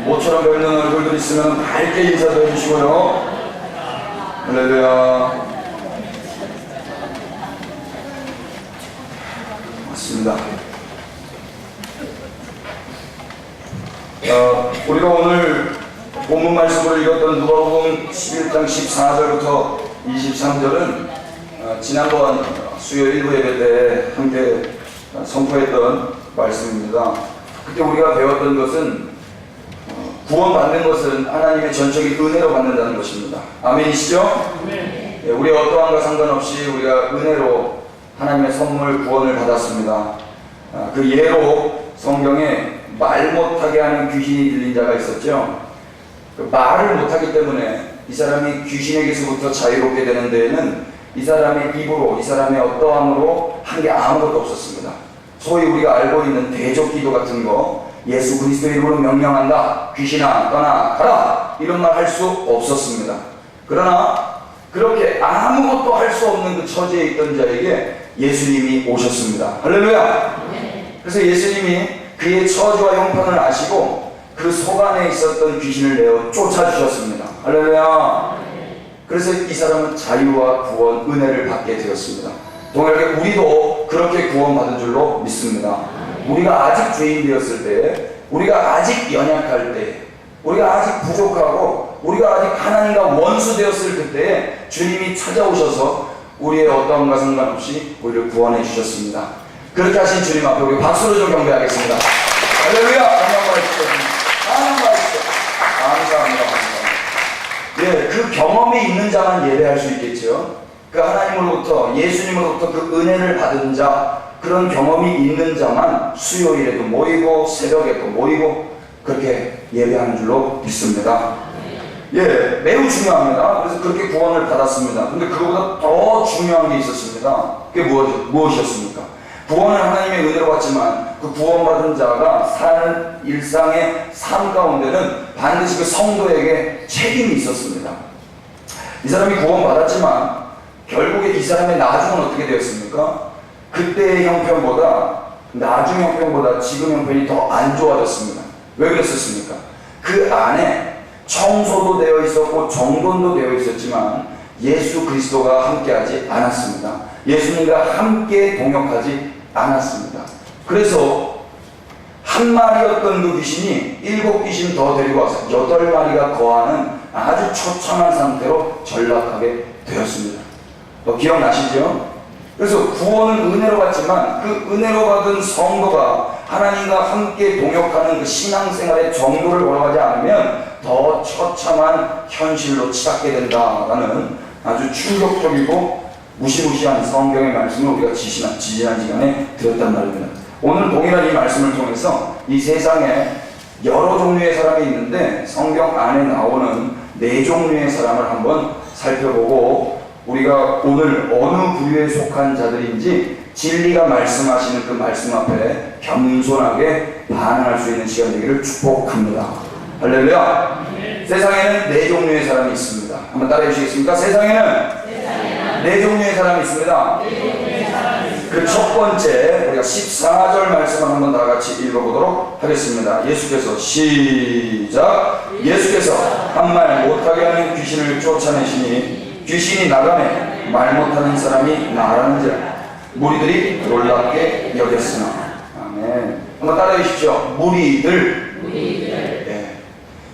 모처럼 뵙는 얼굴들 있으면 밝게 인사도 해주시고요. 할렐루야. 맞습니다. 우리가 오늘 본문 말씀을 읽었던 누가복음 11장 14절부터 23절은 지난번 수요 일부 예배 때 함께 선포했던 말씀입니다. 그때 우리가 배웠던 것은 구원받는 것은 하나님의 전적인 은혜로 받는다는 것입니다. 아멘이시죠? 네. 우리 어떠함과 상관없이 우리가 은혜로 하나님의 선물 구원을 받았습니다. 그 예로 성경에 말 못하게 하는 귀신이 들린 자가 있었죠. 그 말을 못하기 때문에 이 사람이 귀신에게서부터 자유롭게 되는 데에는 이 사람의 입으로, 이 사람의 어떠함으로 한 게 아무것도 없었습니다. 소위 우리가 알고 있는 대적기도 같은 거, 예수 그리스도의 이름으로 명령한다, 귀신아 떠나 가라, 이런 말 할 수 없었습니다. 그러나 그렇게 아무것도 할 수 없는 그 처지에 있던 자에게 예수님이 오셨습니다. 할렐루야. 그래서 예수님이 그의 처지와 형편을 아시고 그 속 안에 있었던 귀신을 내어 쫓아주셨습니다. 할렐루야. 그래서 이 사람은 자유와 구원, 은혜를 받게 되었습니다. 동일하게 우리도 그렇게 구원받은 줄로 믿습니다. 우리가 아직 죄인 되었을 때, 우리가 아직 연약할 때, 우리가 아직 부족하고 우리가 아직 하나님과 원수 되었을 그때에 주님이 찾아오셔서 우리의 어떠함과 상관없이 우리를 구원해 주셨습니다. 그렇게 하신 주님 앞에 우리 박수로 좀 경배하겠습니다. 할렐루야. 감사합니다. 예, 그 경험이 있는 자만 예배할 수 있겠죠. 그 하나님으로부터, 예수님으로부터 그 은혜를 받은 자, 그런 경험이 있는 자만 수요일에도 모이고 새벽에도 모이고 그렇게 예배하는 줄로 믿습니다. 예, 매우 중요합니다. 그래서 그렇게 구원을 받았습니다. 근데 그거보다 더 중요한 게 있었습니다. 그게 무엇이었습니까? 구원은 하나님의 은혜로 받지만 그 구원받은 자가 사는 일상의 삶 가운데는 반드시 그 성도에게 책임이 있었습니다. 이 사람이 구원받았지만 결국에 이 사람의 나중은 어떻게 되었습니까? 그때의 형편보다, 나중 형편보다 지금 형편이 더 안 좋아졌습니다. 왜 그랬었습니까? 그 안에 청소도 되어 있었고 정돈도 되어 있었지만 예수 그리스도가 함께하지 않았습니다. 예수님과 함께 동역하지 않았습니다. 그래서 한 마리였던 그 귀신이 7귀신 더 데리고 와서 8마리가 거하는 아주 처참한 상태로 전락하게 되었습니다. 기억나시죠? 그래서 구원은 은혜로 받지만 그 은혜로 받은 성도가 하나님과 함께 동역하는 그 신앙생활의 정도를 걸어가지 않으면 더 처참한 현실로 치닫게 된다라는 아주 충격적이고 무시무시한 성경의 말씀을 우리가 지지난 시간에 들었단 말입니다. 오늘 동일한 이 말씀을 통해서 이 세상에 여러 종류의 사람이 있는데 성경 안에 나오는 4종류의 사람을 한번 살펴보고 우리가 오늘 어느 부류에 속한 자들인지 진리가 말씀하시는 그 말씀 앞에 겸손하게 반응할 수 있는 시간 되기를 축복합니다. 할렐루야. 세상에는 4종류의 사람이 있습니다. 한번 따라해 주시겠습니까? 세상에는 4종류의 사람이 있습니다. 그 첫 번째 우리가 14절 말씀을 한번 다 같이 읽어보도록 하겠습니다. 예수께서 시작. 예수께서 한 말 못하게 하는 귀신을 쫓아내시니 귀신이 나가매 말 못하는 사람이 나라는지라 무리들이 놀랍게 여겼으나. 아멘. 한번 따라해 주십시오. 무리들. 네.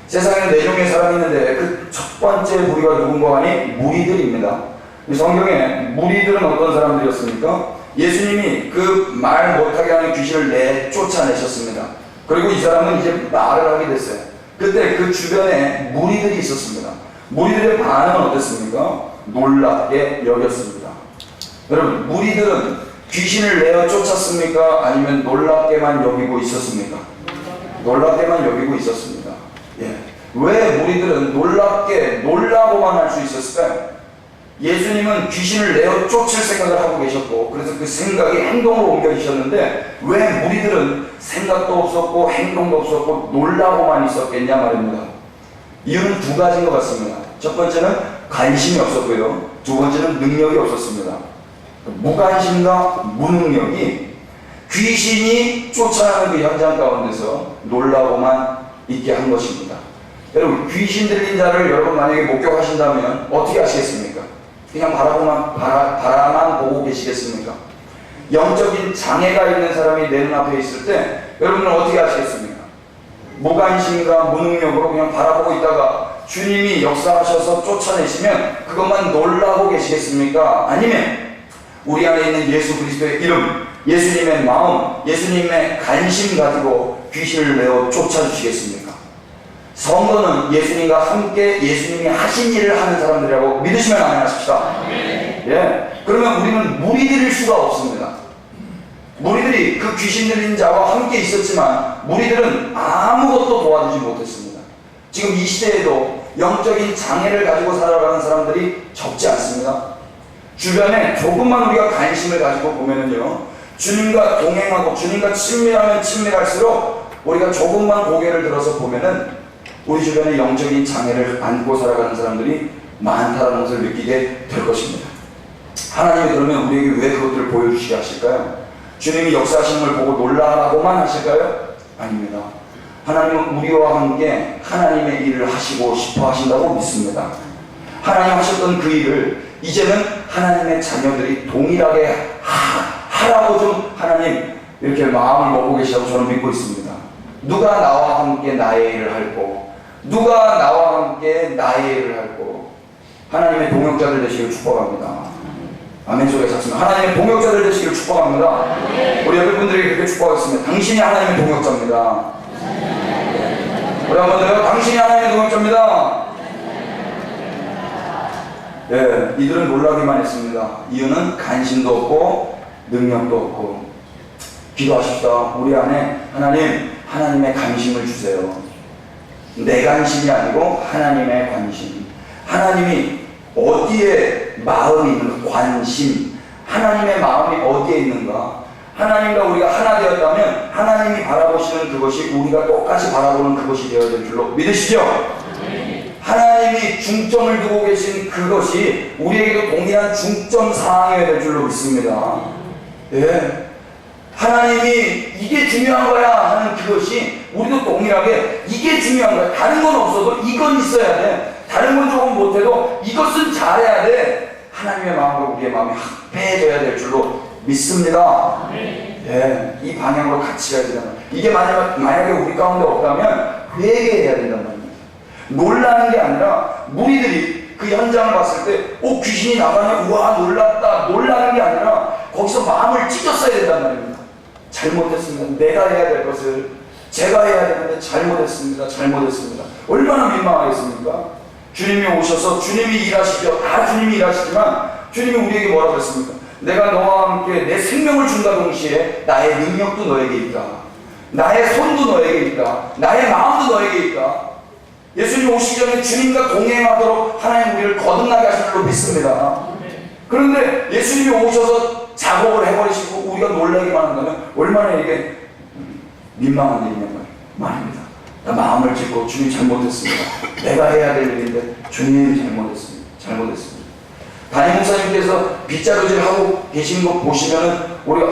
세상에는 4종의 사람이 있는데 그 첫 번째 무리가 누군가 하니 무리들입니다. 성경에 무리들은 어떤 사람들이었습니까? 예수님이 그 말 못하게 하는 귀신을 쫓아내셨습니다. 그리고 이 사람은 이제 말을 하게 됐어요. 그때 그 주변에 무리들이 있었습니다. 무리들의 반응은 어땠습니까? 놀랍게 여겼습니다. 여러분, 무리들은 귀신을 내어 쫓았습니까? 아니면 놀랍게만 여기고 있었습니까? 놀랍게만 여기고 있었습니다. 예. 왜 무리들은 놀라고만 할 수 있었을까요? 예수님은 귀신을 내어 쫓을 생각을 하고 계셨고 그래서 그 생각이 행동으로 옮겨지셨는데 왜 무리들은 생각도 없었고 행동도 없었고 놀라고만 있었겠냐 말입니다. 이유는 2가지인 것 같습니다. 첫 번째는 관심이 없었고요. 2번째는 능력이 없었습니다. 무관심과 무능력이 귀신이 쫓아가는 그 현장 가운데서 놀라고만 있게 한 것입니다. 여러분, 귀신 들린 자를 여러분 만약에 목격하신다면 어떻게 하시겠습니까? 그냥 바라만 보고 계시겠습니까? 영적인 장애가 있는 사람이 내 눈앞에 있을 때 여러분은 어떻게 하시겠습니까? 무관심과 무능력으로 그냥 바라보고 있다가 주님이 역사하셔서 쫓아내시면 그것만 놀라고 계시겠습니까? 아니면 우리 안에 있는 예수 그리스도의 이름, 예수님의 마음, 예수님의 관심 가지고 귀신을 내어 쫓아주시겠습니까? 성도는 예수님과 함께 예수님이 하신 일을 하는 사람들이라고 믿으시면 아멘 하십시다. 예. 그러면 우리는 무리들일 수가 없습니다. 무리들이 그 귀신 들린 자와 함께 있었지만 무리들은 아무것도 도와주지 못했습니다. 지금 이 시대에도 영적인 장애를 가지고 살아가는 사람들이 적지 않습니다. 주변에 조금만 우리가 관심을 가지고 보면은요, 주님과 동행하고 주님과 친밀하면 친밀할수록 우리가 조금만 고개를 들어서 보면은 우리 주변에 영적인 장애를 안고 살아가는 사람들이 많다는 것을 느끼게 될 것입니다. 하나님이 그러면 우리에게 왜 그것들을 보여주시게 하실까요? 주님이 역사하시는 걸 보고 놀라라고만 하실까요? 아닙니다. 하나님은 우리와 함께 하나님의 일을 하시고 싶어 하신다고 믿습니다. 하나님 하셨던 그 일을 이제는 하나님의 자녀들이 동일하게 하라고 좀 하나님 이렇게 마음을 먹고 계시다고 저는 믿고 있습니다. 누가 나와 함께 나의 일을 할고, 누가 나와 함께 나의 일을 할고, 하나님의 동역자들 되시길 축복합니다. 아멘 소리가 작습니다. 하나님의 동역자들 되시기를 축복합니다. 우리 옆에 분들에게 그렇게 축복하겠습니다. 당신이 하나님의 동역자입니다. 우리 한번 더요. 당신이 하나님의 동역자입니다. 예, 이들은 놀라기만 했습니다. 이유는 관심도 없고 능력도 없고. 기도하십시다. 우리 안에 하나님의 관심을 주세요. 내 관심이 아니고 하나님의 관심. 하나님이 어디에 마음이 있는가? 관심. 하나님의 마음이 어디에 있는가? 하나님과 우리가 하나 되었다면 하나님이 바라보시는 그것이 우리가 똑같이 바라보는 그것이 되어야 될 줄로 믿으시죠? 하나님이 중점을 두고 계신 그것이 우리에게도 동일한 중점 사항이어야 될 줄로 믿습니다. 예. 하나님이 이게 중요한 거야 하는 그것이 우리도 동일하게 이게 중요한 거야. 다른 건 없어도 이건 있어야 돼. 다른 건 조금 못해도 이것은 잘해야 돼. 하나님의 마음과 우리의 마음이 합해져야 될 줄로 믿습니다. 예, 이 방향으로 같이 가야 된다는 거예요. 이게 만약에 우리 가운데 없다면 회개해야 된다는 말입니다. 놀라는 게 아니라 무리들이 그 현장을 봤을 때 귀신이 나가네, 우와 놀랐다, 놀라는 게 아니라 거기서 마음을 찢었어야 된다는 말입니다. 잘못했습니다. 내가 해야 될 것을 제가 해야 되는데 잘못했습니다. 얼마나 민망하겠습니까? 주님이 오셔서 주님이 일하시죠. 다 주님이 일하시지만 주님이 우리에게 뭐라고 했습니까? 내가 너와 함께 내 생명을 준다 동시에 나의 능력도 너에게 있다. 나의 손도 너에게 있다. 나의 마음도 너에게 있다. 예수님 오시기 전에 주님과 동행하도록 하나님 우리를 거듭나게 하신 줄로 믿습니다. 그런데 예수님이 오셔서 작업을 해버리시고 우리가 놀라기만 한다면 얼마나 이게 민망한 일이냐는 말입니다. 나 마음을 찢고 주님 잘못했습니다. 내가 해야 될 일인데 주님이 잘못했습니다. 담임 목사님께서 빗자루질하고 계신 거 보시면은 우리가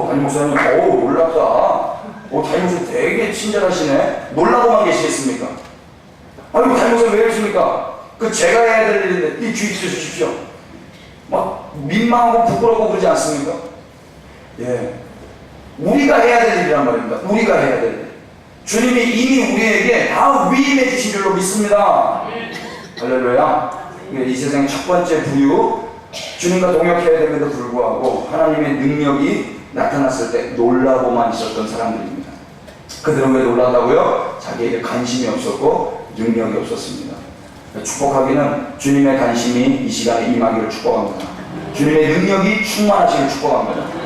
담임 목사님 놀랍다. 담임 목사님 되게 친절하시네. 놀라고만 계시겠습니까? 담임 목사님 왜 이러십니까? 그 제가 해야 될 일인데 이 주의 주십시오. 막 민망하고 부끄럽고 그러지 않습니까? 예, 우리가 해야 될 일이란 말입니다. 우리가 해야 될 일. 주님이 이미 우리에게 다 위임해 주신 줄로 믿습니다. 할렐루야. 이 세상의 첫 번째 부유, 주님과 동역해야 됨에도 불구하고 하나님의 능력이 나타났을 때 놀라고만 있었던 사람들입니다. 그들은 왜 놀랐다고요? 자기에게 관심이 없었고 능력이 없었습니다. 축복하기는 주님의 관심이 이 시간에 임하기를 축복합니다. 주님의 능력이 충만하시기를 축복합니다.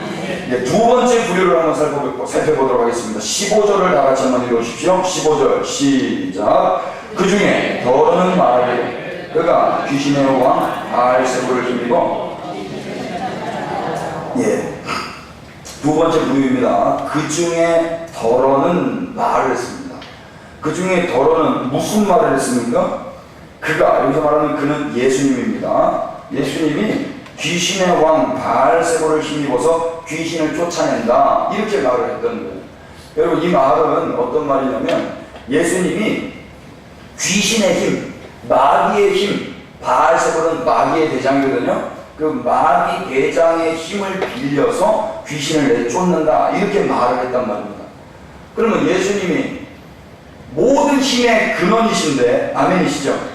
두 번째 부류를 한번 살펴보도록 하겠습니다. 15절을 다 같이 한번 읽어주십시오. 15절 시작. 그 중에 더러는 말하기를 그가 귀신의 왕 바알세불을 힘입어. 두 번째 부류입니다. 그 중에 더러는 말을 했습니다. 그 중에 더러는 무슨 말을 했습니까? 그가, 여기서 말하는 그는 예수님입니다. 예수님이 귀신의 왕 바알세불을 힘입어서 귀신을 쫓아낸다, 이렇게 말을 했던 거예요. 여러분, 이 말은 어떤 말이냐면 예수님이 귀신의 힘, 마귀의 힘, 바알세불은 마귀의 대장이거든요. 그 마귀 대장의 힘을 빌려서 귀신을 내쫓는다, 이렇게 말을 했단 말입니다. 그러면 예수님이 모든 힘의 근원이신데, 아멘이시죠?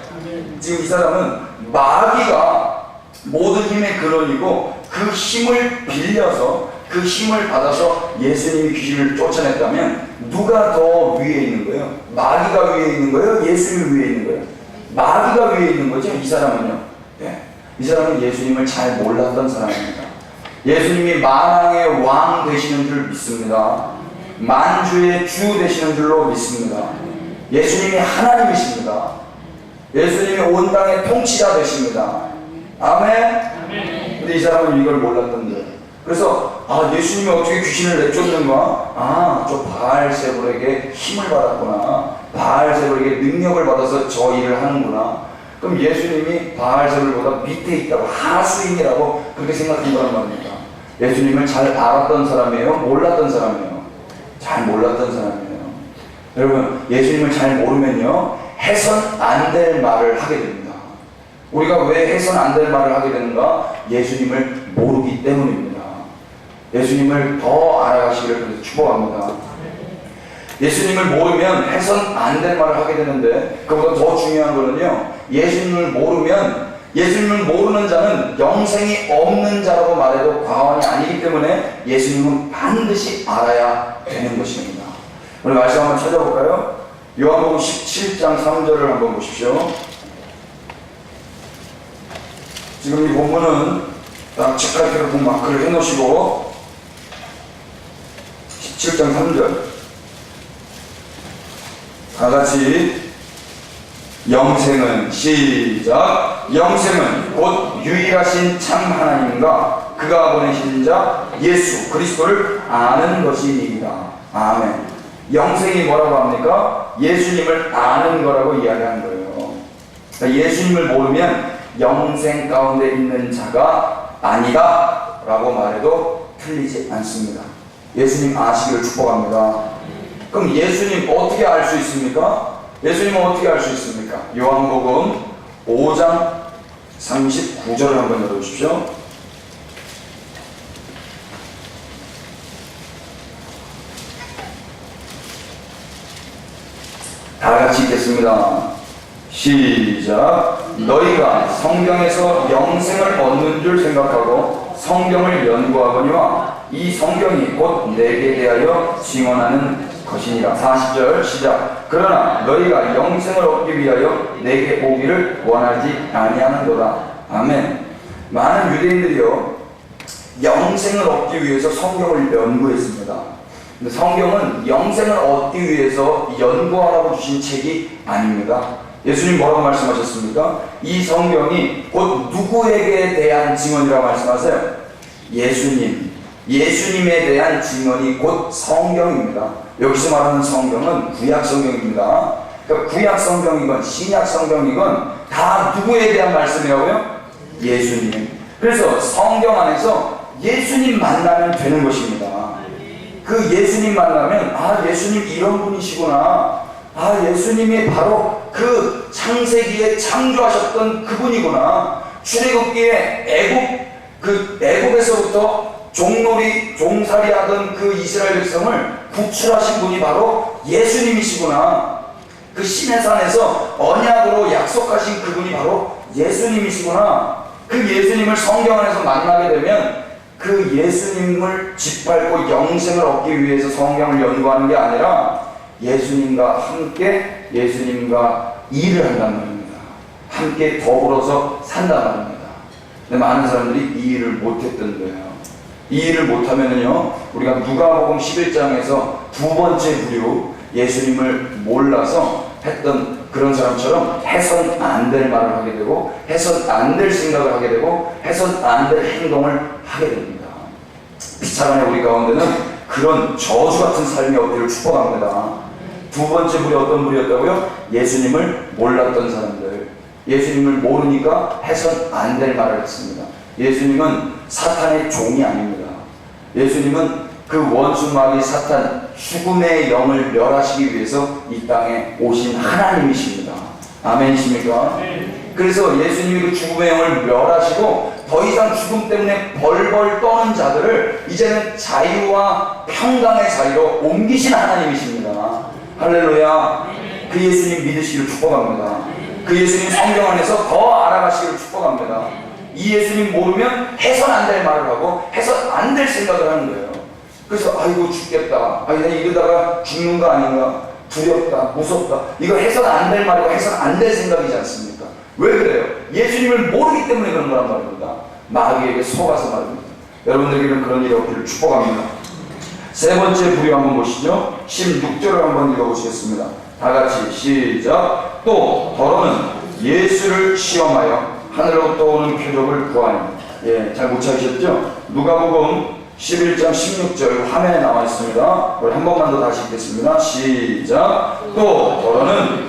지금 이 사람은 마귀가 모든 힘의 근원이고 그 힘을 빌려서, 그 힘을 받아서 예수님이 귀신을 쫓아냈다면 누가 더 위에 있는 거예요? 마귀가 위에 있는 거예요? 예수님이 위에 있는 거예요? 마귀가 위에 있는 거죠, 이 사람은요. 예. 이 사람은 예수님을 잘 몰랐던 사람입니다. 예수님이 만왕의 왕 되시는 줄 믿습니다. 만주의 주 되시는 줄로 믿습니다. 예수님이 하나님이십니다. 예수님이 온 땅의 통치자 되십니다. 아멘. 근데 이 사람은 이걸 몰랐던 거예요. 그래서 예수님이 어떻게 귀신을 내쫓는가? 저 바알세불에게 힘을 받았구나. 바알세불에게 능력을 받아서 저 일을 하는구나. 그럼 예수님이 바알세불보다 밑에 있다고, 하수인이라고 그렇게 생각한 거란 말입니다. 예수님을 잘 알았던 사람이에요? 몰랐던 사람이에요? 잘 몰랐던 사람이에요. 여러분, 예수님을 잘 모르면요, 해선 안 될 말을 하게 됩니다. 우리가 왜 해선 안 될 말을 하게 되는가? 예수님을 모르기 때문입니다. 예수님을 더 알아가시기를 그래서 축복합니다. 예수님을 모르면 해선 안 될 말을 하게 되는데, 그보다 더 중요한 거는요, 예수님을 모르는 자는 영생이 없는 자라고 말해도 과언이 아니기 때문에 예수님은 반드시 알아야 되는 것입니다. 오늘 말씀 한번 찾아볼까요? 요한복음 17장 3절을 한번 보십시오. 지금 이 본문은 딱 책갈피로 마크를 해놓으시고 17장 3절 다같이 영생은, 시작, 영생은 곧 유일하신 참 하나님과 그가 보내신 자 예수 그리스도를 아는 것이니이다. 아멘. 영생이 뭐라고 합니까? 예수님을 아는 거라고 이야기하는 거예요. 그러니까 예수님을 모르면 영생 가운데 있는 자가 아니다 라고 말해도 틀리지 않습니다. 예수님 아시기를 축복합니다. 그럼 예수님 어떻게 알 수 있습니까? 예수님은 어떻게 알 수 있습니까? 요한복음 5장 39절을 한번 열어주십시오. 다 같이 읽겠습니다. 시작. 너희가 성경에서 영생을 얻는 줄 생각하고 성경을 연구하거니와 이 성경이 곧 내게 대하여 증언하는 것이니라. 40절 시작. 그러나 너희가 영생을 얻기 위하여 내게 오기를 원하지 아니하는도다. 아멘. 많은 유대인들이요, 영생을 얻기 위해서 성경을 연구했습니다. 근데 성경은 영생을 얻기 위해서 연구하라고 주신 책이 아닙니다. 예수님 뭐라고 말씀하셨습니까? 이 성경이 곧 누구에게 대한 증언이라고 말씀하세요? 예수님에 대한 증언이 곧 성경입니다. 여기서 말하는 성경은 구약 성경입니다. 그러니까 구약 성경이건 신약 성경이건 다 누구에 대한 말씀이라고요? 예수님. 그래서 성경 안에서 예수님 만나면 되는 것입니다. 그 예수님 만나면 예수님 이런 분이시구나. 예수님이 바로 그 창세기에 창조하셨던 그분이구나. 출애굽기에 애굽에서부터 종살이 하던 그 이스라엘 백성을 구출하신 분이 바로 예수님이시구나. 그 시내산에서 언약으로 약속하신 그분이 바로 예수님이시구나. 그 예수님을 성경 안에서 만나게 되면 그 예수님을 짓밟고 영생을 얻기 위해서 성경을 연구하는 게 아니라 예수님과 함께 예수님과 일을 한다는 말입니다. 함께 더불어서 산다는 말입니다. 근데 많은 사람들이 이 일을 못했던 거예요. 이 일을 못하면은요, 우리가 누가복음 11장에서 두 번째 부류 예수님을 몰라서 했던 그런 사람처럼 해선 안 될 말을 하게 되고 해선 안 될 생각을 하게 되고 해선 안 될 행동을 하게 됩니다. 비차간에 우리 가운데는 그런 저주 같은 삶이 없기를 축복합니다. 두 번째 부류 어떤 부류였다고요? 예수님을 몰랐던 사람들. 예수님을 모르니까 해선 안 될 말을 했습니다. 예수님은 사탄의 종이 아닙니다. 예수님은 그 원수 마귀 사탄 죽음의 영을 멸하시기 위해서 이 땅에 오신 하나님이십니다. 아멘이십니까? 그래서 예수님이 그 죽음의 영을 멸하시고 더 이상 죽음 때문에 벌벌 떠는 자들을 이제는 자유와 평강의 자유로 옮기신 하나님이십니다. 할렐루야. 그 예수님 믿으시기를 축복합니다. 그 예수님 성경 안에서 더 알아가시기를 축복합니다. 이 예수님 모르면 해선 안 될 말을 하고 해선 안 될 생각을 하는 거예요. 그래서 아이고 죽겠다, 아니 내가 이러다가 죽는 거 아닌가, 두렵다, 무섭다, 이거 해선 안 될 말이고 해선 안 될 생각이지 않습니까? 왜 그래요? 예수님을 모르기 때문에 그런 거란 말입니다. 마귀에게 속아서 말입니다. 여러분들에게는 그런 일이 없기를 축복합니다. 세 번째 부류 한번 보시죠. 16절을 한번 읽어보시겠습니다. 다 같이 시작. 또 더러는 예수를 시험하여 하늘로부터 오는 표적을 구하니. 예, 잘 못 찾으셨죠? 누가복음 11장 16절 화면에 나와 있습니다. 우리 한 번만 더 다시 읽겠습니다. 시작. 또 더러는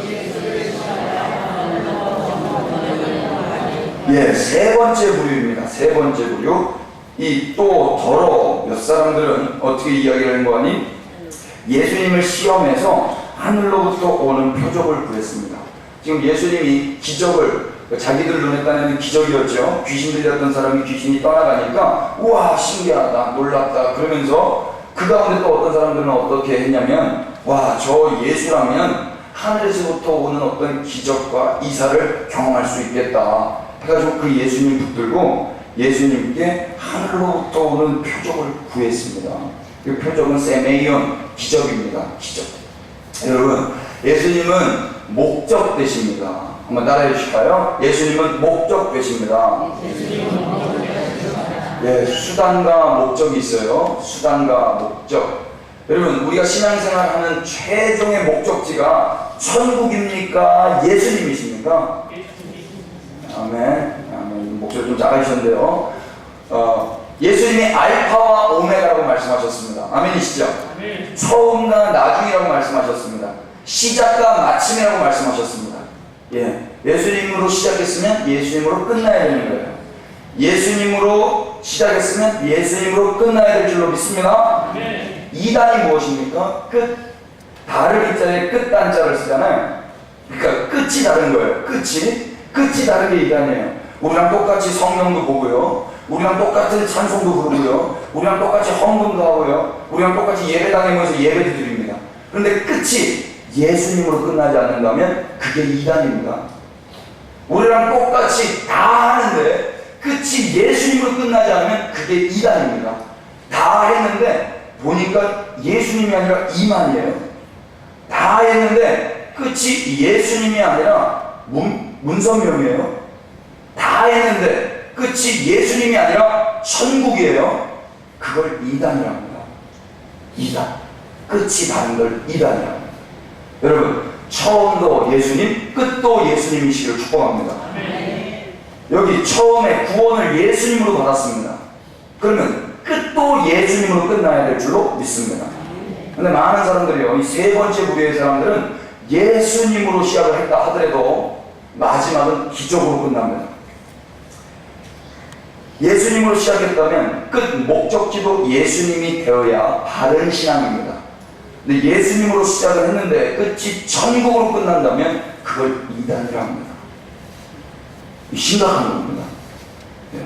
예, 세 번째 부류입니다. 세 번째 부류. 이 또 더러 몇 사람들은 어떻게 이야기를 한 거 아니? 예수님을 시험해서 하늘로부터 오는 표적을 구했습니다. 지금 예수님이 기적을, 자기들 눈에 따르는 기적이었죠. 귀신 들렸던 사람이 귀신이 떠나가니까 우와 신기하다, 놀랍다 그러면서 그 가운데 또 어떤 사람들은 어떻게 했냐면 와, 저 예수라면 하늘에서부터 오는 어떤 기적과 이사를 경험할 수 있겠다 해가지고 그 예수님 붙들고 예수님께 하늘로부터 오는 표적을 구했습니다. 그 표적은 세메이온, 기적입니다. 기적. 여러분, 예수님은 목적 되십니다. 한번 따라해 주실까요? 예수님은 목적 되십니다. 예, 수단과 목적이 있어요. 수단과 목적. 여러분, 우리가 신앙생활하는 최종의 목적지가 천국입니까? 예수님이십니까? 아멘. 아멘. 목소리 좀 작아지셨는데요. 예수님이 알파와 오메가라고 말씀하셨습니다. 아멘이시죠? 아멘. 처음과 나중이라고 말씀하셨습니다. 시작과 마침이라고 말씀하셨습니다. 예, 예수님으로 시작했으면 예수님으로 끝나야 되는 거예요. 예수님으로 시작했으면 예수님으로 끝나야 될 줄로 믿습니다. 네. 이단이 무엇입니까? 끝. 다를 이자에 끝단자를 쓰잖아요. 그러니까 끝이 다른 거예요. 끝이 다른 게 이단이에요. 우리랑 똑같이 성경도 보고요, 우리랑 똑같은 찬송도 부르고요, 우리랑 똑같이 헌금도 하고요, 우리랑 똑같이 예배당에 모여서 예배도 드립니다. 그런데 끝이 예수님으로 끝나지 않는다면 그게 이단입니다. 우리랑 똑같이 다 하는데 끝이 예수님으로 끝나지 않으면 그게 이단입니다. 다 했는데 보니까 예수님이 아니라 이만이에요. 다 했는데 끝이 예수님이 아니라 문선명이에요. 다 했는데 끝이 예수님이 아니라 천국이에요. 그걸 이단이라고 합니다. 이단. 끝이 다른 걸 이단이라고 합니다. 여러분, 처음도 예수님, 끝도 예수님이시기를 축복합니다. 여기 처음에 구원을 예수님으로 받았습니다. 그러면 끝도 예수님으로 끝나야 될 줄로 믿습니다. 근데 많은 사람들이요, 이 세 번째 부류의 사람들은 예수님으로 시작을 했다 하더라도 마지막은 기적으로 끝납니다. 예수님으로 시작했다면 끝 목적지도 예수님이 되어야 바른 신앙입니다. 근데 예수님으로 시작을 했는데 끝이 천국으로 끝난다면 그걸 이단이라고 합니다. 심각한 겁니다. 네.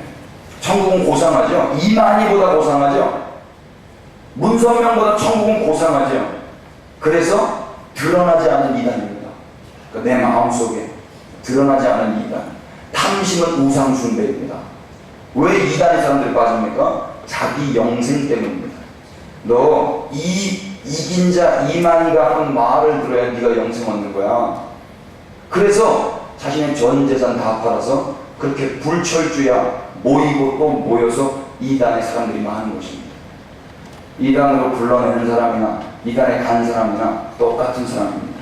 천국은 고상하죠. 이만희보다 고상하죠. 문선명보다 천국은 고상하죠. 그래서 드러나지 않은 이단입니다. 그러니까 내 마음속에 드러나지 않은 이단. 탐심은 우상숭배입니다. 왜 이단의 사람들이 빠집니까? 자기 영생 때문입니다. 너 이긴 자 이만희가 한 말을 들어야 네가 영생 얻는 거야. 그래서 자신의 전 재산 다 팔아서 그렇게 불철주야 모이고 또 모여서 이단의 사람들이 많은 것입니다. 이단으로 불러내는 사람이나 이단에 간 사람이나 똑같은 사람입니다.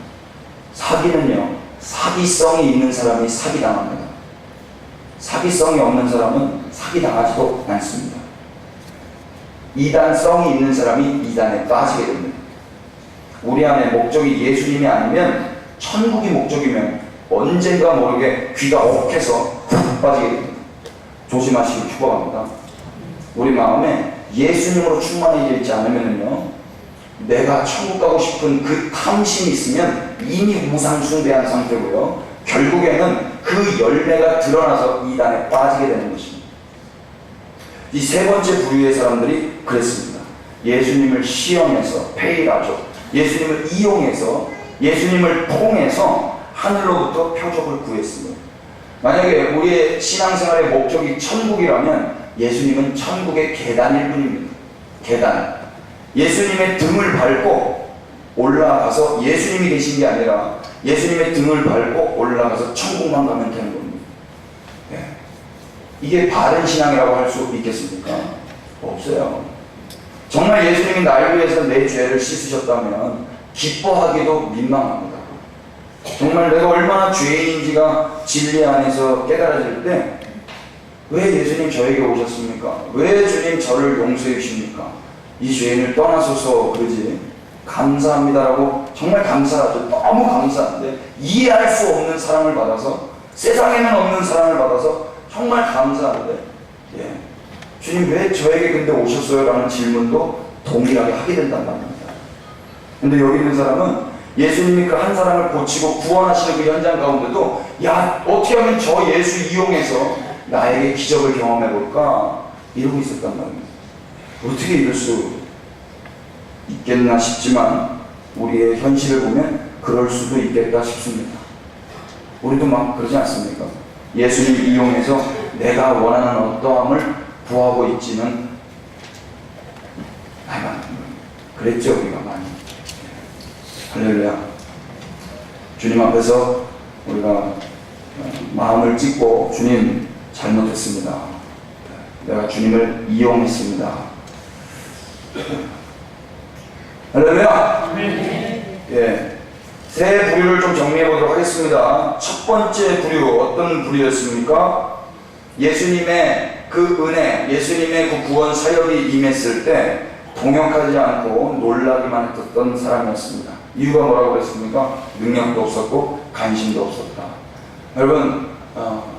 사기는요, 사기성이 있는 사람이 사기당합니다. 사기성이 없는 사람은 사기당하지도 않습니다. 이단성이 있는 사람이 이단에 빠지게 됩니다. 우리 안에 목적이 예수님이 아니면, 천국이 목적이면 언젠가 모르게 귀가 혹해서 훅 빠지게 됩니다. 조심하시기 축복합니다. 우리 마음에 예수님으로 충만해져 있지 않으면요, 내가 천국 가고 싶은 그 탐심이 있으면 이미 우상숭배한 상태고요. 결국에는 그 열매가 드러나서 이단에 빠지게 되는 것입니다. 이 세 번째 부류의 사람들이 그랬습니다. 예수님을 시험해서 페이라죠. 예수님을 이용해서 예수님을 통해서 하늘로부터 표적을 구했습니다. 만약에 우리의 신앙생활의 목적이 천국이라면 예수님은 천국의 계단일 뿐입니다. 계단. 예수님의 등을 밟고 올라가서 예수님이 계신 게 아니라 예수님의 등을 밟고 올라가서 천국만 가면 되는 겁니다. 네. 이게 바른 신앙이라고 할 수 있겠습니까? 없어요. 정말 예수님이 날 위해서 내 죄를 씻으셨다면 기뻐하기도 민망합니다. 정말 내가 얼마나 죄인인지가 진리 안에서 깨달아질 때 왜 예수님 저에게 오셨습니까? 왜 주님 저를 용서해 주십니까? 이 죄인을 떠나소서 그러지. 감사합니다라고 정말 감사하죠. 너무 감사한데 이해할 수 없는 사랑을 받아서 세상에는 없는 사랑을 받아서 정말 감사한데 예. 주님 왜 저에게 근데 오셨어요? 라는 질문도 동일하게 하게 된단 말입니다. 근데 여기 있는 사람은 예수님이 그 한 사람을 고치고 구원하시는 그 현장 가운데도 야 어떻게 하면 저 예수 이용해서 나에게 기적을 경험해볼까 이러고 있었단 말입니다. 어떻게 이럴 수 있겠나 싶지만 우리의 현실을 보면 그럴 수도 있겠다 싶습니다. 우리도 막 그러지 않습니까? 예수님 이용해서 내가 원하는 어떠함을 구하고 있지는 그랬죠 우리가 많이. 할렐루야. 주님 앞에서 우리가 마음을 찢고 주님 잘못했습니다. 내가 주님을 이용했습니다. 할렐루야. 예, 세 부류를 좀 정리해 보도록 하겠습니다. 첫 번째 부류 어떤 부류였습니까? 예수님의 그 은혜, 예수님의 그 구원 사역이 임했을 때 동역하지 않고 놀라기만 했던 사람이었습니다. 이유가 뭐라고 그랬습니까? 능력도 없었고 관심도 없었다. 여러분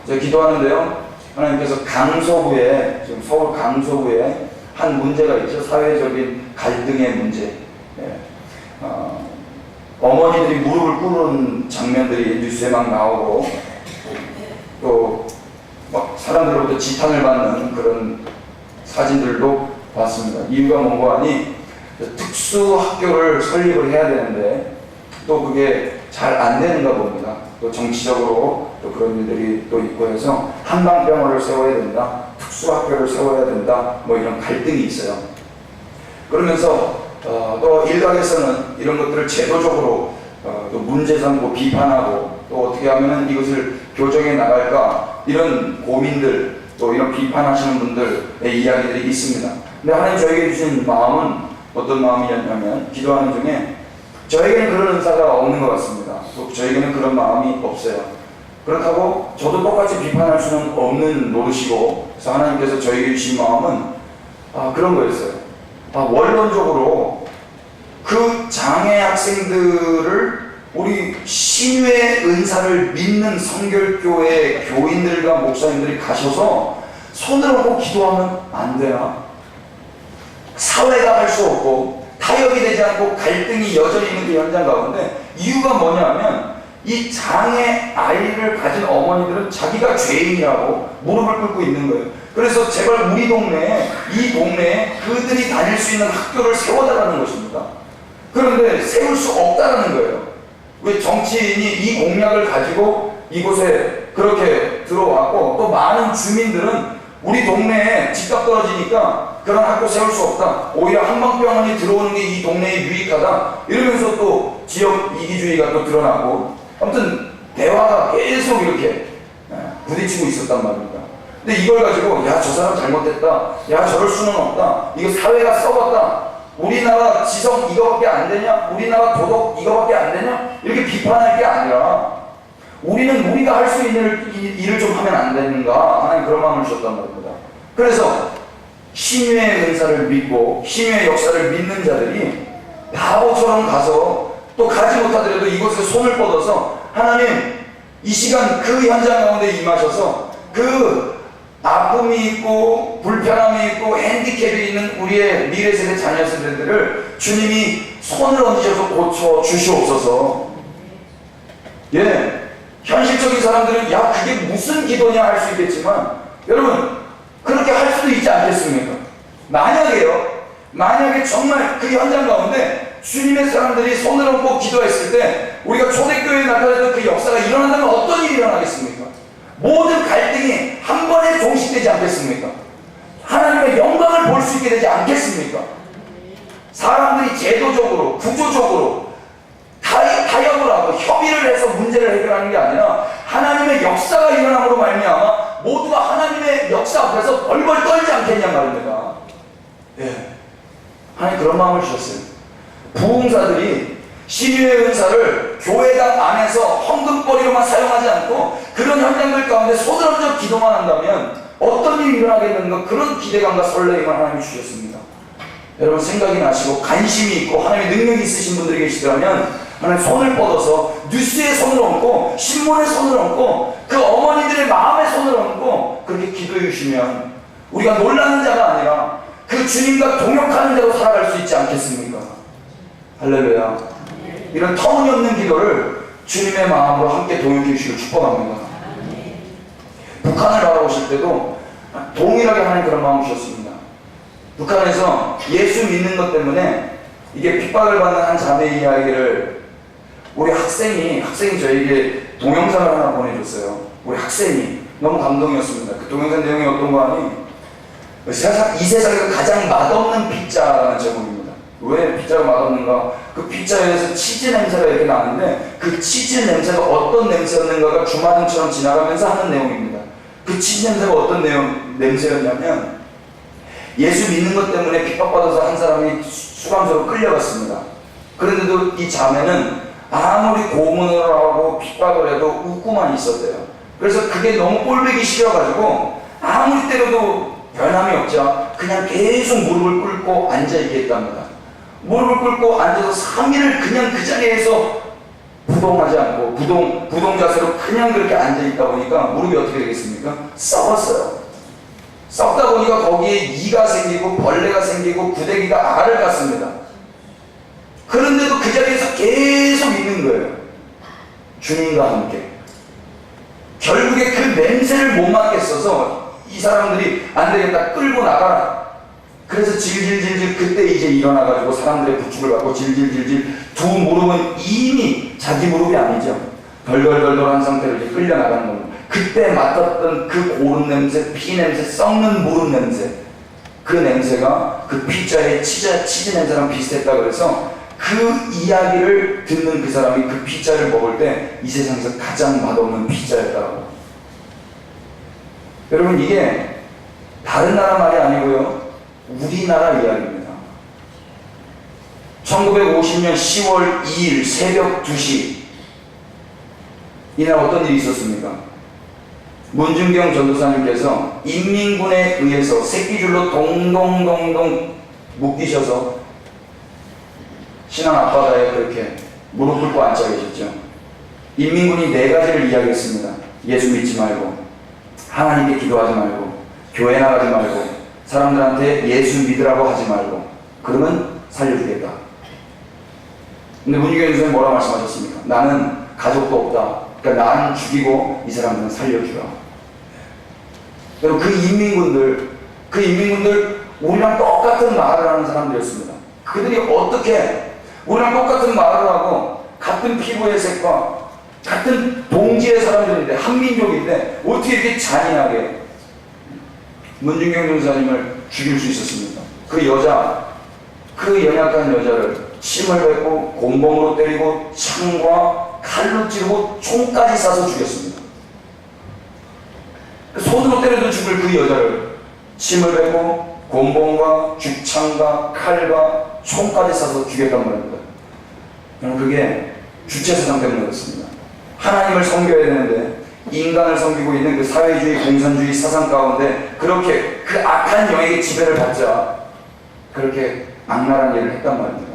제가 기도하는데요. 하나님께서 강서구에 지금 서울 강서구에 한 문제가 있죠. 사회적인 갈등의 문제. 예. 어머니들이 무릎을 꿇은 장면들이 뉴스에 막 나오고 또 막 사람들로부터 지탄을 받는 그런 사진들도 봤습니다. 이유가 뭔가 하니 특수 학교를 설립을 해야 되는데 또 그게 잘 안 되는가 봅니다. 또 정치적으로 또 그런 일들이 또 있고 해서 한방병원을 세워야 된다, 특수 학교를 세워야 된다, 뭐 이런 갈등이 있어요. 그러면서 또 일각에서는 이런 것들을 제도적으로 또 문제 삼고 비판하고 또 어떻게 하면 이것을 교정해 나갈까 이런 고민들 또 이런 비판하시는 분들의 이야기들이 있습니다. 근데 하나님 저에게 주신 마음은 어떤 마음이었냐면 기도하는 중에 저에게는 그런 은사가 없는 것 같습니다. 또 저에게는 그런 마음이 없어요. 그렇다고 저도 똑같이 비판할 수는 없는 노릇이고 그래서 하나님께서 저에게 주신 마음은 그런 거였어요. 원론적으로 그 장애 학생들을 우리 신유의 은사를 믿는 성결교회 교인들과 목사님들이 가셔서 손을 얹고 기도하면 안 되나? 사회가 할 수 없고 타협이 되지 않고 갈등이 여전히 있는 그 현장 가운데 이유가 뭐냐면 이 장애 아이를 가진 어머니들은 자기가 죄인이라고 무릎을 꿇고 있는 거예요. 그래서 제발 우리 동네에 이 동네에 그들이 다닐 수 있는 학교를 세워달라는 것입니다. 그런데 세울 수 없다는 거예요. 왜 정치인이 이 공약을 가지고 이곳에 그렇게 들어왔고 또 많은 주민들은 우리 동네에 집값 떨어지니까 그런 학교 세울 수 없다. 오히려 한방병원이 들어오는 게 이 동네에 유익하다. 이러면서 또 지역 이기주의가 또 드러나고 아무튼 대화가 계속 이렇게 부딪히고 있었단 말입니다. 근데 이걸 가지고 야 저 사람 잘못했다. 야 저럴 수는 없다. 이거 사회가 썩었다. 우리나라 지성 이거밖에 안 되냐? 우리나라 도덕 이거밖에 안 되냐? 이렇게 비판할 게 아니라 우리는 우리가 할 수 있는 일을 좀 하면 안 되는가? 하나님 그런 마음을 주셨단 말입니다. 그래서 신유의 은사를 믿고 신유의 역사를 믿는 자들이 바보처럼 가서 또 가지 못하더라도 이곳에 손을 뻗어서 하나님 이 시간 그 현장 가운데 임하셔서 그 아픔이 있고 불편함이 있고 핸디캡이 있는 우리의 미래 세대 자녀 세대들을 주님이 손을 얹으셔서 고쳐 주시옵소서. 예, 현실적인 사람들은 야 그게 무슨 기도냐 할 수 있겠지만 여러분 그렇게 할 수도 있지 않겠습니까? 만약에 정말 그 현장 가운데 주님의 사람들이 손을 얹고 기도했을 때 우리가 초대교회에 나타났던 그 역사가 일어난다면 어떤 일이 일어나겠습니까? 모든 갈등이 한 번에 종식되지 않겠습니까? 하나님의 영광을 볼 수 있게 되지 않겠습니까? 사람들이 제도적으로 구조적으로 타협을 하고 협의를 해서 문제를 해결하는 게 아니라 하나님의 역사가 일어남으로 말미암아 모두가 하나님의 역사 앞에서 벌벌 떨지 않겠냐 말입니다. 예. 하나님 그런 마음을 주셨어요. 부흥사들이 신유의 은사를 교회당 안에서 헌금거리로만 사용하지 않고 그런 현장들 가운데 손을 얹어 기도만 한다면 어떤 일이 일어나겠는가, 그런 기대감과 설레임을 하나님이 주셨습니다. 여러분 생각이 나시고 관심이 있고 하나님의 능력이 있으신 분들이 계시더라면 하나님 손을 뻗어서 뉴스에 손을 얹고 신문에 손을 얹고 그 어머니들의 마음에 손을 얹고 그렇게 기도해 주시면 우리가 놀라는 자가 아니라 그 주님과 동역하는 자로 살아갈 수 있지 않겠습니까? 할렐루야. 이런 터무니없는 기도를 주님의 마음으로 함께 동역해 주시길 축복합니다. 북한을 바라보실 때도 동일하게 하나님 그런 마음을 주셨습니다. 북한에서 예수 믿는 것 때문에 이게 핍박을 받는 한 자매 이야기를 우리 학생이 저에게 동영상을 하나 보내줬어요. 우리 학생이 너무 감동이었습니다. 그 동영상 내용이 어떤 거 아니? 이 세상에서 가장 맛없는 피자라는 제목입니다. 왜 피자가 맛없는가? 그 피자에서 치즈 냄새가 이렇게 나는데 그 치즈 냄새가 어떤 냄새였는가가 주마등처럼 지나가면서 하는 내용입니다. 그 치즈 냄새가 어떤 냄새였냐면 예수 믿는 것 때문에 핍박받아서 한 사람이 수감소로 끌려갔습니다. 그런데도 이 자매는 아무리 고문을 하고 핍박을 해도 웃고만 있었대요. 그래서 그게 너무 꼴보기 싫어가지고 아무리 때려도 변함이 없자 그냥 계속 무릎을 꿇고 앉아있겠답니다. 무릎을 꿇고 앉아서 3일을 그냥 그 자리에서 부동하지 않고 부동 자세로 그냥 그렇게 앉아있다 보니까 무릎이 어떻게 되겠습니까? 썩었어요. 썩다 보니까 거기에 이가 생기고 벌레가 생기고 구데기가 알을 갖습니다. 그런데도 그 자리에서 계속 있는 거예요. 주님과 함께. 결국에 그 냄새를 못 맡겠어서 이 사람들이 안 되겠다 끌고 나가라. 그래서 질질질질 그때 이제 일어나가지고 사람들의 부축을 받고 질질질질 두 무릎은 이미 자기 무릎이 아니죠. 덜덜덜덜한 상태로 이제 끌려나가는 겁니다. 그때 맡았던 그 고른 냄새, 피 냄새, 썩는 무릎 냄새, 그 냄새가 그 피자의 치즈 냄새랑 비슷했다 그래서 그 이야기를 듣는 그 사람이 그 피자를 먹을 때 이 세상에서 가장 맛없는 피자였다고. 여러분 이게 다른 나라 말이 아니고요. 우리나라 이야기입니다. 1950년 10월 2일 새벽 2시 이날 어떤 일이 있었습니까? 문준경 전도사님께서 인민군에 의해서 새끼줄로 동동동동 묶이셔서 신앙 앞바다에 그렇게 무릎 꿇고 앉아 계셨죠. 인민군이 4가지를 이야기했습니다. 예수 믿지 말고, 하나님께 기도하지 말고, 교회 나가지 말고, 사람들한테 예수 믿으라고 하지 말고, 그러면 살려주겠다. 근데 문준경 선생님 뭐라 말씀하셨습니까? 나는 가족도 없다. 그러니까 나는 죽이고 이 사람들은 살려주라. 여러분 그 인민군들 우리랑 똑같은 말을 하는 사람들이었습니다. 그들이 어떻게 우리랑 똑같은 말을 하고 같은 피부의 색과 같은 동지의 사람들인데 한민족인데 어떻게 이렇게 잔인하게 문준경 전사님을 죽일 수 있었습니까? 그 연약한 여자를 침을 뱉고 곤봉으로 때리고 창과 칼로 찌르고 총까지 쏴서 죽였습니다. 손으로 때려도 죽을 그 여자를 침을 뱉고 곤봉과 죽창과 칼과 총까지 쏴서 죽였단 말입니다. 그게 주체사상 때문에 그렇습니다. 하나님을 섬겨야 되는데 인간을 섬기고 있는 그 사회주의 공산주의 사상 가운데 그렇게 그 악한 영에게 지배를 받자 그렇게 악랄한 일을 했단 말입니다.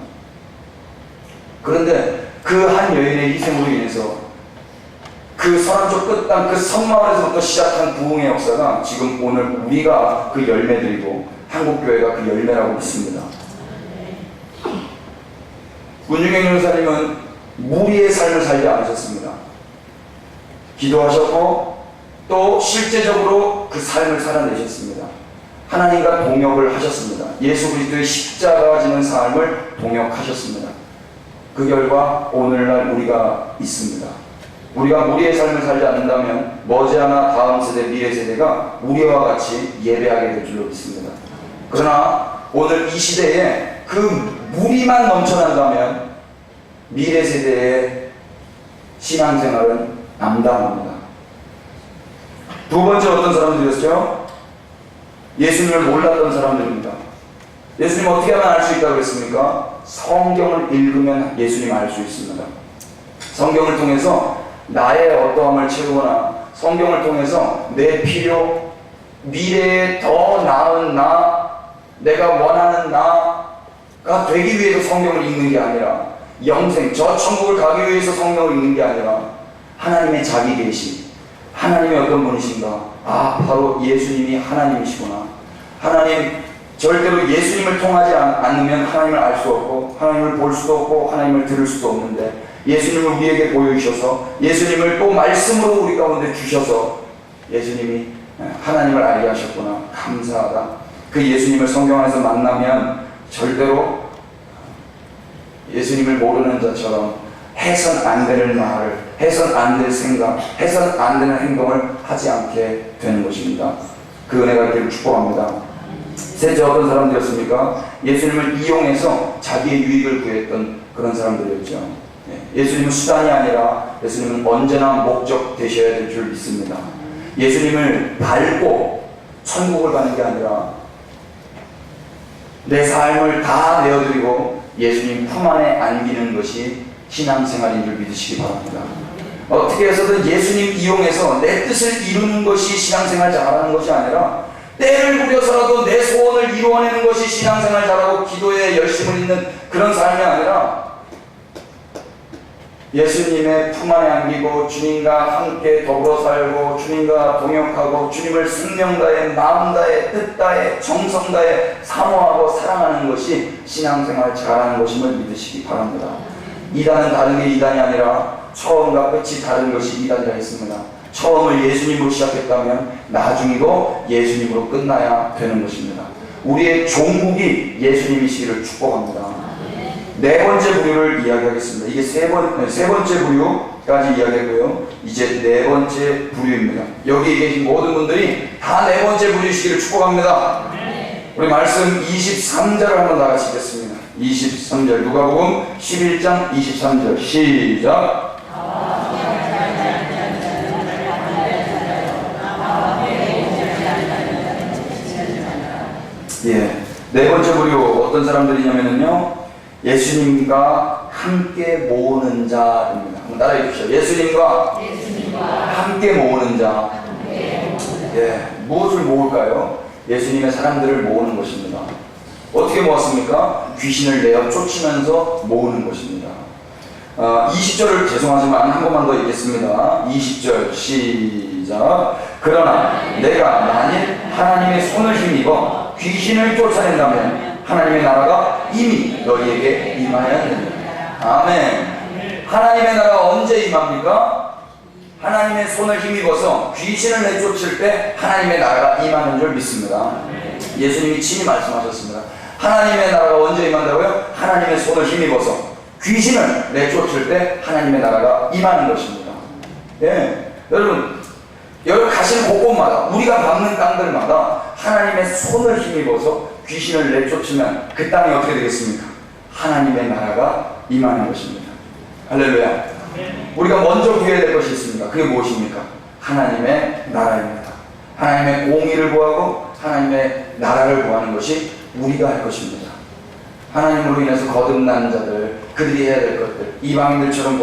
그런데 그 한 여인의 희생으로 인해서 그 서남쪽 끝땅 그 섬마을에서부터 시작한 부흥의 역사가 지금 오늘 우리가 그 열매들이고 한국교회가 그 열매라고 믿습니다. 문중행 전사님은 무리의 삶을 살지 않으셨습니다. 기도하셨고 또 실제적으로 그 삶을 살아내셨습니다. 하나님과 동역을 하셨습니다. 예수 그리스도의 십자가 지는 삶을 동역하셨습니다. 그 결과 오늘날 우리가 있습니다. 우리가 무리의 삶을 살지 않는다면 머지않아 다음 세대, 미래 세대가 우리와 같이 예배하게 될 줄로 믿습니다. 그러나 오늘 이 시대에 그 무리만 넘쳐난다면 미래 세대의 신앙생활은 암담합니다. 두 번째 어떤 사람들이었죠? 예수님을 몰랐던 사람들입니다. 예수님 어떻게 하면 알 수 있다고 그랬습니까? 성경을 읽으면 예수님 알 수 있습니다. 성경을 통해서 나의 어떠함을 채우거나 성경을 통해서 내 필요, 미래에 더 나은 나, 내가 원하는 나가 되기 위해서 성경을 읽는 게 아니라 영생, 저 천국을 가기 위해서 성경을 읽는 게 아니라 하나님의 자기 계시, 하나님이 어떤 분이신가? 아, 바로 예수님이 하나님이시구나. 하나님, 절대로 예수님을 통하지 않으면 하나님을 알 수 없고 하나님을 볼 수도 없고 하나님을 들을 수도 없는데 예수님을 우리에게 보여주셔서 예수님을 또 말씀으로 우리 가운데 주셔서 예수님이 하나님을 알게 하셨구나. 감사하다. 그 예수님을 성경 안에서 만나면 절대로 예수님을 모르는 자처럼 해선 안 되는 말을, 해선 안 될 생각, 해선 안 되는 행동을 하지 않게 되는 것입니다. 그 은혜가 있기를 축복합니다. 셋째 어떤 사람들이었습니까? 예수님을 이용해서 자기의 유익을 구했던 그런 사람들이었죠. 예수님은 수단이 아니라 예수님은 언제나 목적 되셔야 될 줄 믿습니다. 예수님을 밟고 천국을 가는 게 아니라 내 삶을 다 내어드리고 예수님 품 안에 안기는 것이 신앙생활인 줄 믿으시기 바랍니다. 어떻게 해서든 예수님 이용해서 내 뜻을 이루는 것이 신앙생활 잘하는 것이 아니라 때를 부려서라도 내 소원을 이루어내는 것이 신앙생활 잘하고 기도에 열심을 있는 그런 삶이 아니라 예수님의 품 안에 안기고 주님과 함께 더불어 살고 주님과 동역하고 주님을 생명 다해 마음 다해 뜻 다해 정성 다해 사모하고 사랑하는 것이 신앙생활 잘하는 것임을 믿으시기 바랍니다. 이단은 다른 게 이단이 아니라 처음과 끝이 다른 것이 이단이라 했습니다. 처음을 예수님으로 시작했다면 나중에도 예수님으로 끝나야 되는 것입니다. 우리의 종국이 예수님이시기를 축복합니다. 네 번째 부류를 이야기하겠습니다. 이게 세 번째 부류까지 이야기했고요. 이제 네 번째 부류입니다. 여기 계신 모든 분들이 다 네 번째 부류시기를 축복합니다. 우리 말씀 23절을 한번 다 같이 읽겠습니다. 23절 누가복음 11장 23절 시작. 예, 네 번째 부류 어떤 사람들이냐면요, 예수님과 함께 모으는 자입니다. 한번 따라해 주십시오. 예수님과 함께 모으는 자. 예, 무엇을 모을까요? 예수님의 사람들을 모으는 것입니다. 어떻게 모았습니까? 귀신을 내어 쫓으면서 모으는 것입니다. 20절을 죄송하지만 한 번만 더 읽겠습니다. 20절 시작. 그러나 내가 만일 하나님의 손을 힘입어 귀신을 쫓아낸다면 하나님의 나라가 이미 너희에게 임하였느니라. 아멘. 하나님의 나라가 언제 임합니까? 하나님의 손을 힘입어서 귀신을 내쫓을 때 하나님의 나라가 임하는 줄 믿습니다. 예수님이 친히 말씀하셨습니다. 하나님의 나라가 언제 임한다고요? 하나님의 손을 힘입어서 귀신을 내쫓을 때 하나님의 나라가 임하는 것입니다. 예, 여러분 가시는 곳곳마다 우리가 밟는 땅들마다 하나님의 손을 힘입어서 귀신을 내쫓으면 그 땅이 어떻게 되겠습니까? 하나님의 나라가 임하는 것입니다. 할렐루야. 우리가 먼저 구해야 될 것이 있습니다. 그게 무엇입니까? 하나님의 나라입니다. 하나님의 공의를 구하고 하나님의 나라를 구하는 것이 우리가 할 것입니다. 하나님으로 인해서 거듭난 자들, 그들이 해야 될 것들, 이방인들처럼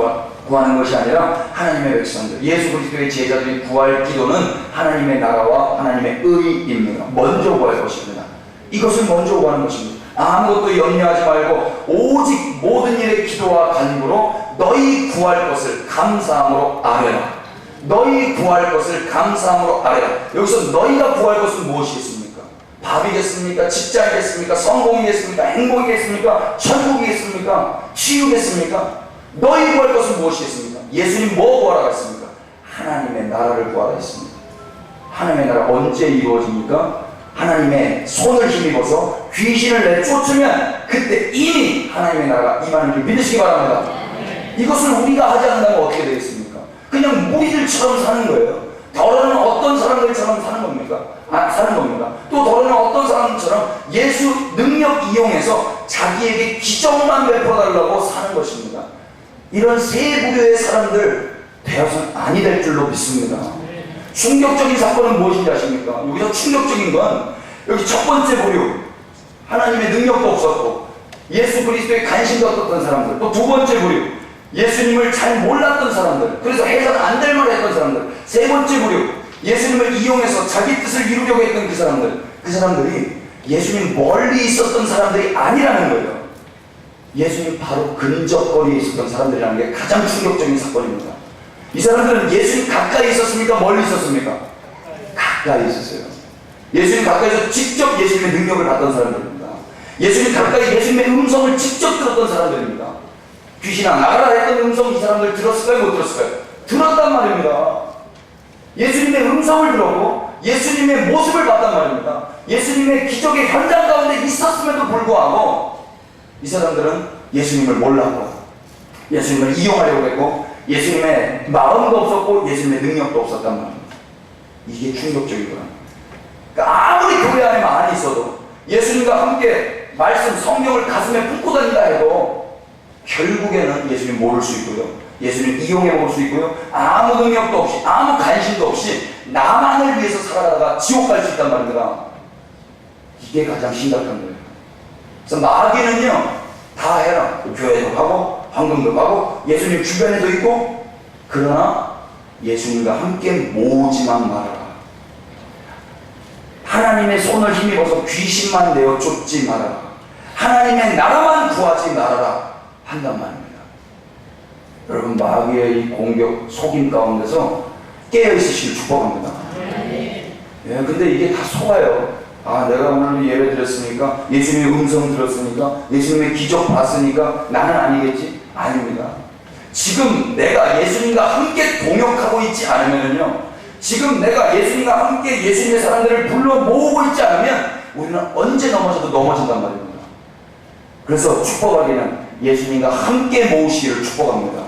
구하는 것이 아니라 하나님의 백성들, 예수 그리스도의 제자들이 구할 기도는 하나님의 나라와 하나님의 의입니다. 먼저 구할 것입니다. 이것을 먼저 구하는 것입니다. 아무것도 염려하지 말고 오직 모든 일의 기도와 간구로 너희 구할 것을 감사함으로 아뢰라. 너희 구할 것을 감사함으로 아뢰라. 여기서 너희가 구할 것은 무엇이겠습니까? 밥이겠습니까? 직장이겠습니까? 성공이겠습니까? 행복이겠습니까? 천국이겠습니까? 치유겠습니까? 너희 구할 것은 무엇이겠습니까? 예수님 뭐 구하라고 했습니까? 하나님의 나라를 구하라 했습니다. 하나님의 나라 언제 이루어집니까? 하나님의 손을 힘입어서 귀신을 내쫓으면 그때 이미 하나님의 나라가 임하는 줄 믿으시기 바랍니다. 이것을 우리가 하지 않는다면 어떻게 되겠습니까? 그냥 무리들처럼 사는 거예요. 더러는 어떤 사람들처럼 사는 겁니까? 사는 겁니다. 또 더러는 어떤 사람처럼 예수 능력 이용해서 자기에게 기적만 베풀어달라고 사는 것입니다. 이런 세 부류의 사람들 되어서는 아니 될 줄로 믿습니다. 충격적인 사건은 무엇인지 아십니까? 여기서 충격적인 건 여기 첫 번째 부류, 하나님의 능력도 없었고 예수 그리스도의 관심도 없었던 사람들. 또 두 번째 부류, 예수님을 잘 몰랐던 사람들, 그래서 해서는 안 될 말을 했던 사람들. 세 번째 부류, 예수님을 이용해서 자기 뜻을 이루려고 했던 그 사람들. 그 사람들이 예수님 멀리 있었던 사람들이 아니라는 거예요. 예수님 바로 근접거리에 있었던 사람들이라는 게 가장 충격적인 사건입니다. 이 사람들은 예수님 가까이 있었습니까? 멀리 있었습니까? 가까이 있었어요. 예수님 가까이서 직접 예수님의 능력을 받던 사람들입니다. 예수님 가까이 예수님의 음성을 직접 들었던 사람들입니다. 귀신아 나가라 했던 음성 이 사람들 들었을까요? 못 들었을까요? 들었단 말입니다. 예수님의 음성을 들었고 예수님의 모습을 봤단 말입니다. 예수님의 기적의 현장 가운데 있었음에도 불구하고 이 사람들은 예수님을 몰랐고 예수님을 이용하려고 했고 예수님의 마음도 없었고 예수님의 능력도 없었단 말입니다. 이게 충격적이구나. 그러니까 아무리 교회 안에 많이 있어도 예수님과 함께 말씀, 성경을 가슴에 품고 다닌다 해도 결국에는 예수님 모를 수 있고요. 예수님 이용해 먹을 수 있고요. 아무 능력도 없이 아무 관심도 없이 나만을 위해서 살아가다가 지옥 갈 수 있단 말입니다. 이게 가장 심각한 거예요. 그래서 마귀는요 다 해라. 교회도 가고 황금도 가고 예수님 주변에도 있고 그러나 예수님과 함께 모으지만 말아라. 하나님의 손을 힘입어서 귀신만 내어 쫓지 말아라. 하나님의 나라만 구하지 말아라 한단 말입니다. 여러분 마귀의 이 공격 속임 가운데서 깨어있으시길 축복합니다. 예, 근데 이게 다 속아요. 아 내가 오늘 예배 드렸으니까 예수님의 음성 들었으니까 예수님의 기적 봤으니까 나는 아니겠지? 아닙니다. 지금 내가 예수님과 함께 동역하고 있지 않으면요 지금 내가 예수님과 함께 예수님의 사람들을 불러 모으고 있지 않으면 우리는 언제 넘어져도 넘어진단 말입니다. 그래서 축복하기는 예수님과 함께 모으시기를 축복합니다.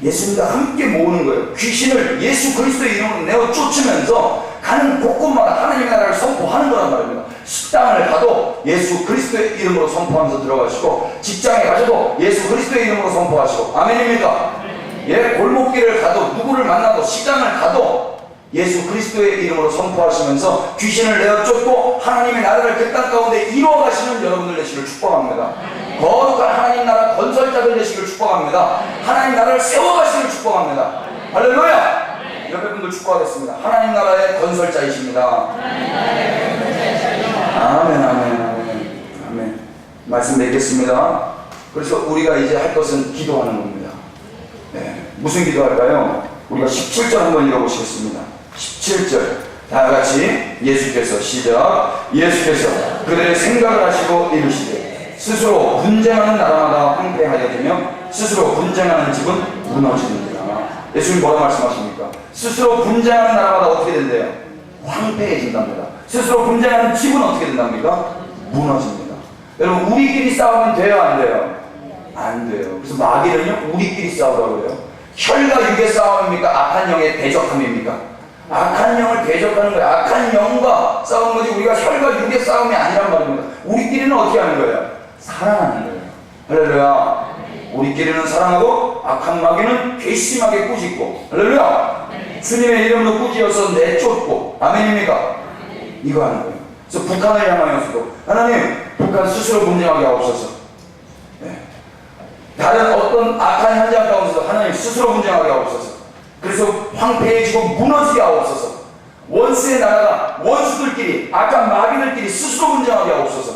예수님과 함께 모으는 거예요. 귀신을 예수 그리스도의 이름으로 내어 쫓으면서 가는 곳곳마다 하나님의 나라를 선포하는 거란 말입니다. 식당을 가도 예수 그리스도의 이름으로 선포하면서 들어가시고 직장에 가셔도 예수 그리스도의 이름으로 선포하시고 아멘입니까? 예, 골목길을 가도 누구를 만나도 식당을 가도 예수 그리스도의 이름으로 선포하시면서 귀신을 내어 쫓고 하나님의 나라를 그 땅 가운데 이루어 가시는 여러분들 되시기를 축복합니다. 거룩한 하나님 나라 건설자들 되시기를 축복합니다. 하나님 나라를 세워가시기를 축복합니다. 할렐루야! 옆에 분들 축복하겠습니다. 하나님 나라의 건설자이십니다. 아멘, 아멘, 아멘, 아멘. 말씀 맺겠습니다. 그래서 우리가 이제 할 것은 기도하는 겁니다. 네. 무슨 기도할까요? 우리가 17절 한번 읽어보시겠습니다. 17절 다 같이 예수께서 시작. 예수께서 그들의 생각을 하시고 이르시되 스스로 분쟁하는 나라마다 황폐하여 되며 스스로 분쟁하는 집은 무너지느니라. 예수님 뭐라 말씀하십니까? 스스로 분쟁하는 나라마다 어떻게 된대요? 황폐해진답니다. 스스로 분쟁하는 집은 어떻게 된답니까? 무너집니다. 여러분 우리끼리 싸우면 돼요 안 돼요? 안 돼요. 그래서 마귀는요 우리끼리 싸우라고 해요. 혈과 육의 싸움입니까? 악한 영의 대적함입니까? 악한 영을 대적하는 거예요. 악한 영과 싸우는 거지 우리가 혈과 육의 싸움이 아니란 말입니다. 우리끼리는 어떻게 하는 거예요? 사랑하는 거예요. 할렐루야. 우리끼리는 사랑하고 악한 마귀는 괘씸하게 꾸짖고 할렐루야. 주님의 이름으로 꾸짖어서 내쫓고 아멘입니까? 이거 하는 거예요. 그래서 북한을 향하여서도 하나님 북한 스스로 분쟁하게 하옵소서. 다른 어떤 악한 현장 가운데서 하나님 스스로 분쟁하게 하옵소서. 그래서 황폐해지고 무너지게 하옵소서. 원수의 나라가 원수들끼리 악한 마귀들끼리 스스로 분쟁하게 하옵소서.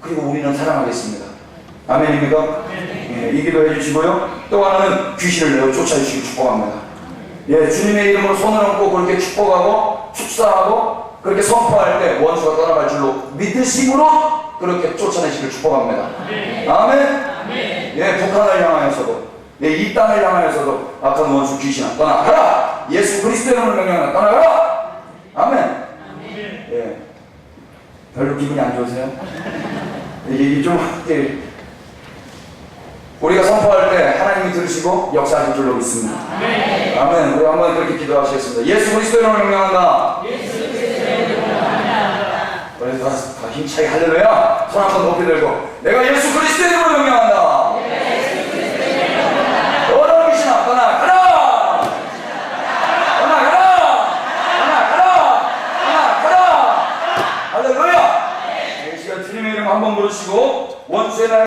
그리고 우리는 사랑하겠습니다. 아멘입니까? 예, 이 기도 해주시고요. 또 하나는 귀신을 내어 쫓아주시기 축복합니다. 예, 주님의 이름으로 손을 얹고 그렇게 축복하고 축사하고 그렇게 선포할 때 원수가 떠나갈 줄로 믿으심으로 그렇게 쫓아내시길 축복합니다. 아멘. 예, 북한을 향하여서도, 예, 이 땅을 향하여서도 악한 원수 귀신아 떠나가라. 예수 그리스도의 이름으로 명령하라. 떠나가라. 아멘. 예, 별로 기분이 안 좋으세요? 이게 좀 우리가 선포할 때 하나님이 들으시고 역사하실 줄로 믿습니다. 아멘. 우리 한번 그렇게 기도하시겠습니다. 예수 그리스도의 이름으로 명령한다. 그래서 다 힘차게 할렐루야. 손 한번 높이 들고 내가 예수 그리스도의 이름으로 명령한다.